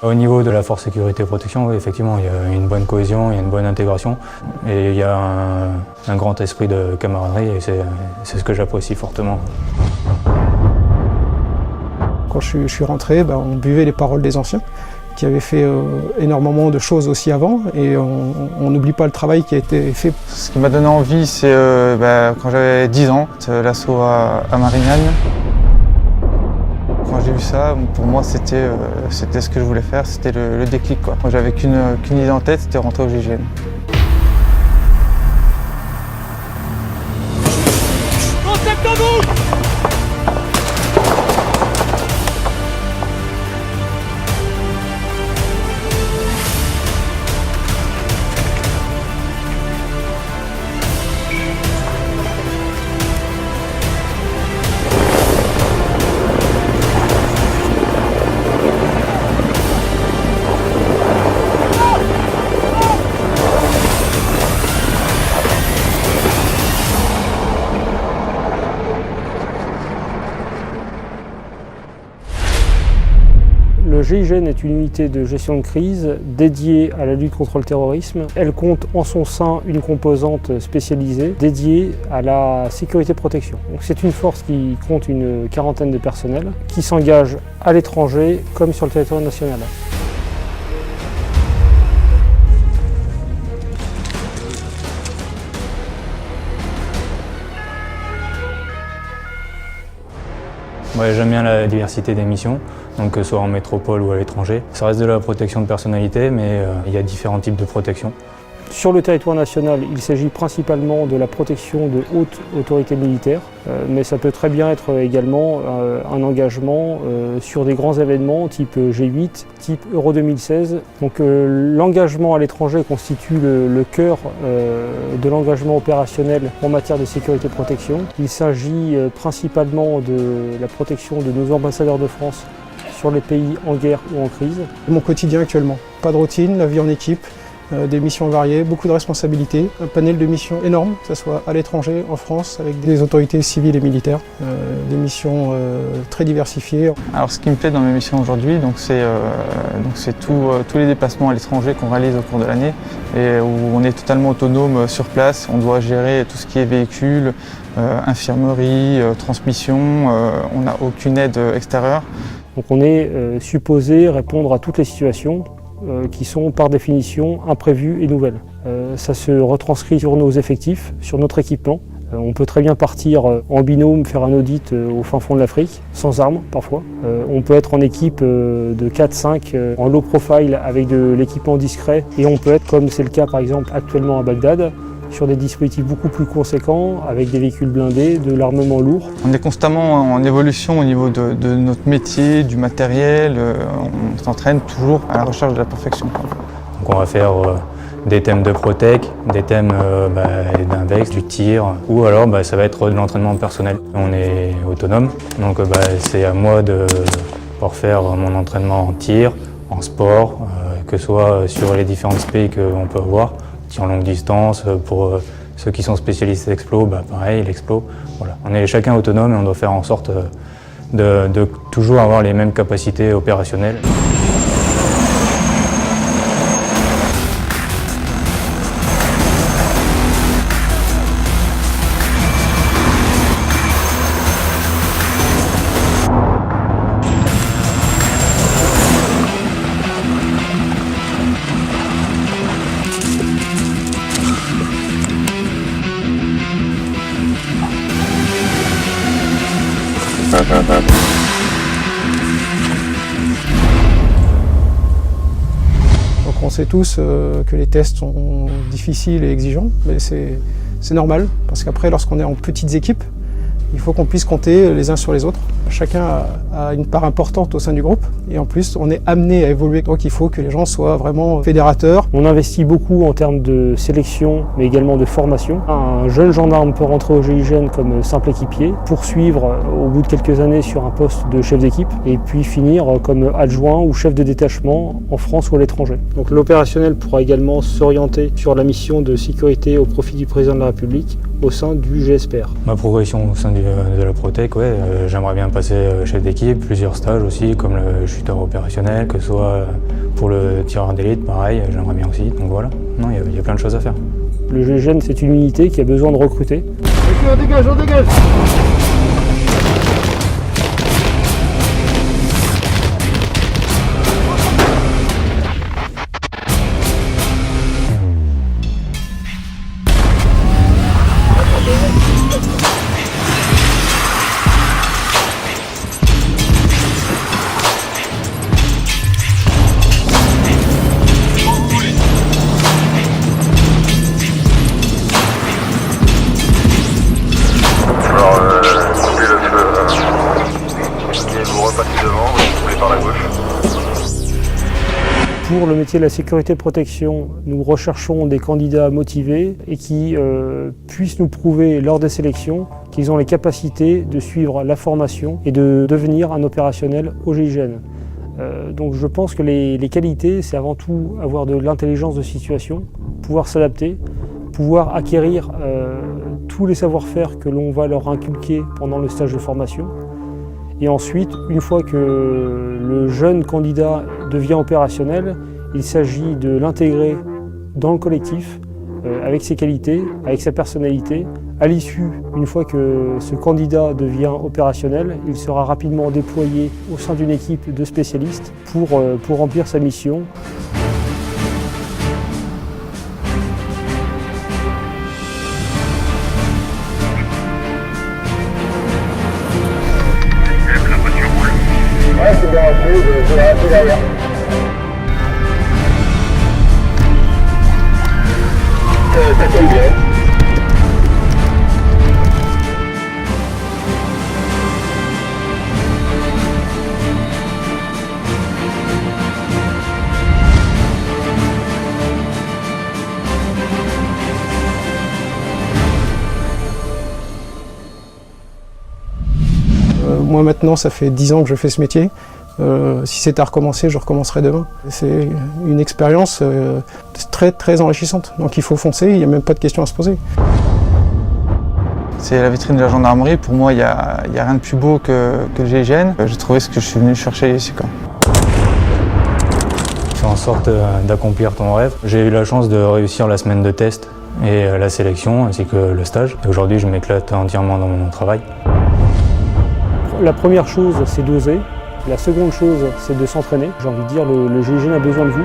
Au niveau de la force sécurité et protection, oui, effectivement, il y a une bonne cohésion, il y a une bonne intégration et il y a un grand esprit de camaraderie et c'est ce que j'apprécie fortement. Quand je suis rentré, on buvait les paroles des anciens qui avaient fait énormément de choses aussi avant et on n'oublie pas le travail qui a été fait. Ce qui m'a donné envie, c'est quand j'avais 10 ans, l'assaut à Marignane. Quand j'ai vu ça, pour moi c'était ce que je voulais faire, c'était le déclic, quoi. Moi j'avais qu'une idée en tête, c'était rentrer au GIGN. Le GIGN est une unité de gestion de crise dédiée à la lutte contre le terrorisme. Elle compte en son sein une composante spécialisée dédiée à la sécurité-protection. C'est une force qui compte une quarantaine de personnels qui s'engagent à l'étranger comme sur le territoire national. Moi, j'aime bien la diversité des missions, donc que ce soit en métropole ou à l'étranger. Ça reste de la protection de personnalité, mais il y a différents types de protection. Sur le territoire national, il s'agit principalement de la protection de hautes autorités militaires, mais ça peut très bien être également un engagement sur des grands événements type G8, type Euro 2016. Donc l'engagement à l'étranger constitue le cœur de l'engagement opérationnel en matière de sécurité et protection. Il s'agit principalement de la protection de nos ambassadeurs de France sur les pays en guerre ou en crise. Mon quotidien actuellement, pas de routine, la vie en équipe. Des missions variées, beaucoup de responsabilités, un panel de missions énorme, que ce soit à l'étranger, en France, avec des autorités civiles et militaires, des missions très diversifiées. Alors ce qui me plaît dans mes missions aujourd'hui, c'est tous les déplacements à l'étranger qu'on réalise au cours de l'année et où on est totalement autonome sur place. On doit gérer tout ce qui est véhicule, infirmerie, transmission, on n'a aucune aide extérieure. Donc on est supposé répondre à toutes les situations qui sont par définition imprévues et nouvelles. Ça se retranscrit sur nos effectifs, sur notre équipement. On peut très bien partir en binôme, faire un audit au fin fond de l'Afrique, sans armes parfois. On peut être en équipe de 4-5 en low profile avec de l'équipement discret et on peut être, comme c'est le cas par exemple actuellement à Bagdad, sur des dispositifs beaucoup plus conséquents, avec des véhicules blindés, de l'armement lourd. On est constamment en évolution au niveau de notre métier, du matériel. On s'entraîne toujours à la recherche de la perfection. Donc on va faire des thèmes de protec, des thèmes d'invex, du tir, ou alors ça va être de l'entraînement personnel. On est autonome, donc c'est à moi de pouvoir faire mon entraînement en tir, en sport, que ce soit sur les différents pays qu'on peut avoir. En longue distance, pour ceux qui sont spécialistes explo, pareil, l'explo. Voilà. On est chacun autonome et on doit faire en sorte de toujours avoir les mêmes capacités opérationnelles. Donc on sait tous que les tests sont difficiles et exigeants, mais c'est normal, parce qu'après lorsqu'on est en petites équipes, il faut qu'on puisse compter les uns sur les autres. Chacun a une part importante au sein du groupe et en plus on est amené à évoluer, donc il faut que les gens soient vraiment fédérateurs. On investit beaucoup en termes de sélection mais également de formation. Un jeune gendarme peut rentrer au GIGN comme simple équipier, poursuivre au bout de quelques années sur un poste de chef d'équipe et puis finir comme adjoint ou chef de détachement en France ou à l'étranger. Donc l'opérationnel pourra également s'orienter sur la mission de sécurité au profit du président de la République au sein du GSPR. Ma progression au sein de la Protec, ouais, j'aimerais bien passer chef d'équipe, plusieurs stages aussi, comme le chuteur opérationnel, que ce soit pour le tireur d'élite, pareil, j'aimerais bien aussi. Donc voilà, non, il y a plein de choses à faire. Le GIGN, c'est une unité qui a besoin de recruter. Ok, on dégage, on dégage. Pour le métier de la sécurité-protection, nous recherchons des candidats motivés et qui puissent nous prouver lors des sélections qu'ils ont les capacités de suivre la formation et de devenir un opérationnel au GIGN. Donc je pense que les qualités, c'est avant tout avoir de l'intelligence de situation, pouvoir s'adapter, pouvoir acquérir tous les savoir-faire que l'on va leur inculquer pendant le stage de formation. Et ensuite, une fois que le jeune candidat devient opérationnel, il s'agit de l'intégrer dans le collectif avec ses qualités, avec sa personnalité. À l'issue, une fois que ce candidat devient opérationnel, il sera rapidement déployé au sein d'une équipe de spécialistes pour remplir sa mission. Ouais, c'est bien, je vais rester derrière. Ça tombe bien. Moi maintenant, ça fait 10 ans que je fais ce métier. Si c'était à recommencer, je recommencerai demain. C'est une expérience très très enrichissante. Donc il faut foncer, il n'y a même pas de questions à se poser. C'est la vitrine de la gendarmerie. Pour moi, il n'y a rien de plus beau que le GIGN. J'ai trouvé ce que je suis venu chercher ici. Fais en sorte d'accomplir ton rêve. J'ai eu la chance de réussir la semaine de test et la sélection ainsi que le stage. Et aujourd'hui, je m'éclate entièrement dans mon travail. La première chose, c'est d'oser. La seconde chose, c'est de s'entraîner. J'ai envie de dire, le GIGN a besoin de vous.